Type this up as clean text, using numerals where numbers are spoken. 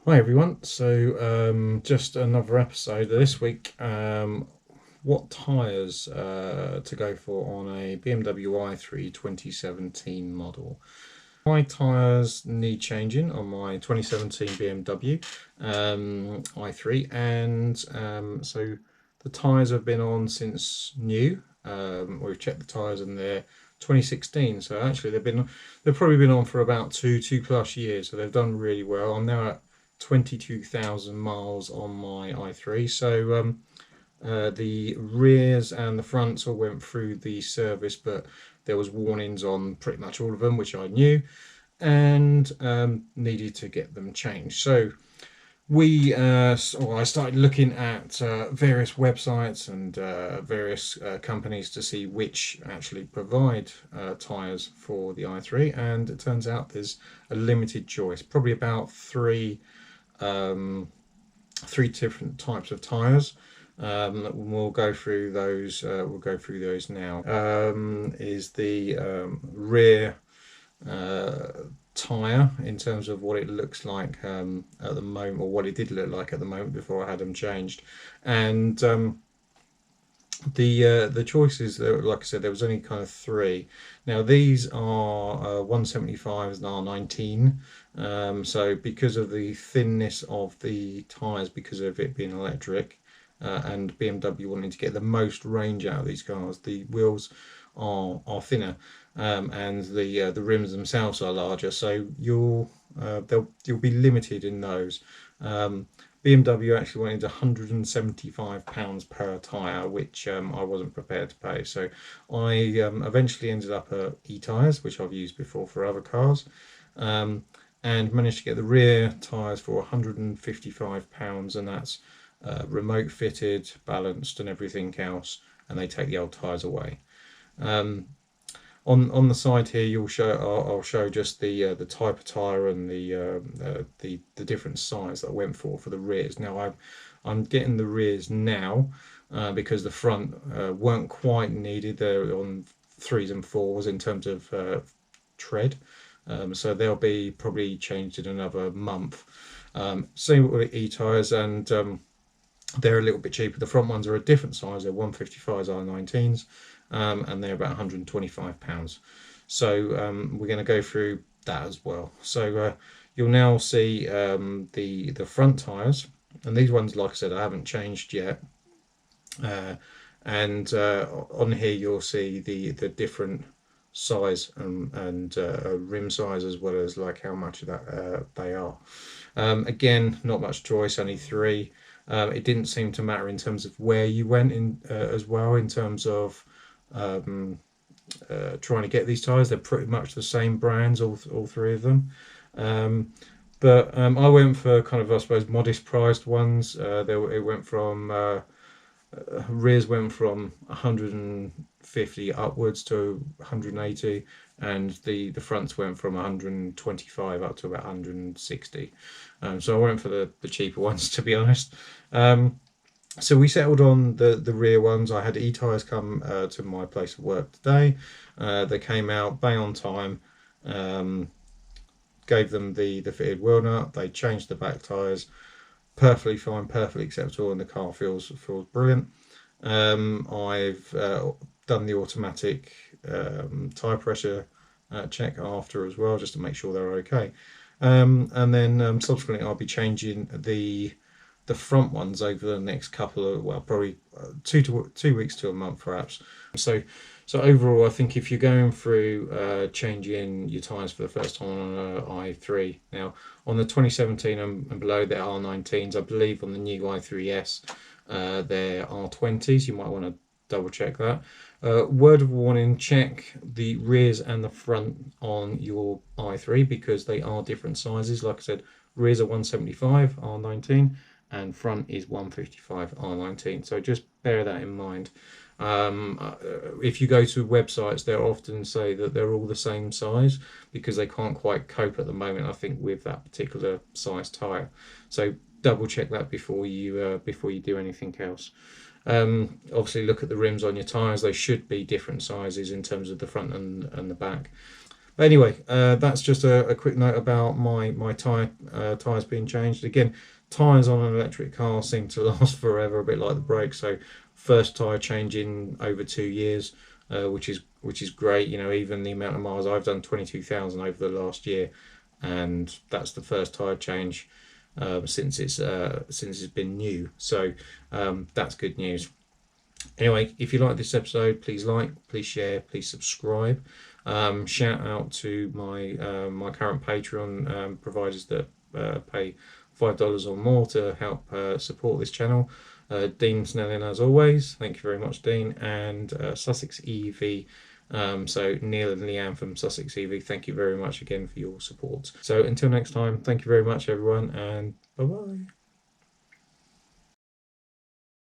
Hi everyone, so just another episode of this week. What tyres to go for on a BMW i3 2017 model? My tyres need changing on my 2017 BMW i3, and so the tyres have been on since new. We've checked the tyres and they're 2016, so actually they've probably been on for about two plus years, so they've done really well. I'm now at 22,000 miles on my i3, so the rears and the fronts all went through the service, but there was warnings on pretty much all of them, which I knew, and needed to get them changed. So I started looking at various websites and various companies to see which actually provide tyres for the i3, and it turns out there's a limited choice, probably about three different types of tyres. We'll go through those. We'll go through those now. Is the rear tyre in terms of what it looks like at the moment, or what it did look like at the moment before I had them changed, and the choices, like I said, there was only kind of three. Now these are 175s and R19. So because of the thinness of the tyres, because of it being electric, and BMW wanting to get the most range out of these cars, the wheels are thinner, and the rims themselves are larger. So you'll be limited in those. BMW actually wanted £175 per tyre, which I wasn't prepared to pay. So I eventually ended up at e-tyres, which I've used before for other cars, and managed to get the rear tyres for £155, and that's remote fitted, balanced, and everything else, and they take the old tyres away. On the side here, I'll show just the type of tyre and the different size that I went for the rears. Now I'm getting the rears now because the front weren't quite needed. They're on 3s and 4s in terms of tread, so they'll be probably changed in another month. Same with e-tyres, and they're a little bit cheaper. The front ones are a different size. They're 155s R19s. And they're about £125. So we're going to go through that as well. So you'll now see the front tyres, and these ones, like I said, I haven't changed yet. And on here you'll see the different size and rim size, as well as like how much of that they are. Again, not much choice, only three. It didn't seem to matter in terms of where you went in as well, in terms of trying to get these tyres. They're pretty much the same brands, all three of them. But I went for kind of, I suppose, modest priced ones. It went from rears went from 150 upwards to 180, and the fronts went from 125 up to about 160. So I went for the cheaper ones, to be honest. So we settled on the rear ones. I had e-tyres come to my place of work today. They came out bang on time. Gave them the fitted wheel nut. They changed the back tyres. Perfectly fine, perfectly acceptable, and the car feels brilliant. I've done the automatic tyre pressure check after as well, just to make sure they're okay. And then subsequently I'll be changing the front ones over the next couple of, well, probably 2 weeks to a month perhaps. So overall, I think if you're going through changing your tyres for the first time on an i3, now on the 2017 and below, there are R19s. I believe on the new i3s there are R20s. You might want to double check that. Word of warning, check the rears and the front on your i3, because they are different sizes. Like I said, rears are 175 R19 and front is 155 R19. So just bear that in mind. If you go to websites, they'll often say that they're all the same size, because they can't quite cope at the moment, I think, with that particular size tyre. So double check that before you do anything else. Obviously look at the rims on your tyres. They should be different sizes in terms of the front and the back. But anyway, that's just a quick note about my tires being changed. Again, tires on an electric car seem to last forever, a bit like the brakes. So first tire change in over 2 years, which is great. You know, even the amount of miles I've done, 22,000 over the last year, and that's the first tire change since it's been new. So that's good news. Anyway, if you like this episode, please like, please share, please subscribe. Shout out to my current Patreon providers that pay $5 or more to help support this channel. Dean Snelling, as always, thank you very much, Dean, and Sussex EV. So Neil and Leanne from Sussex EV, thank you very much again for your support. So until next time, thank you very much, everyone, and bye bye.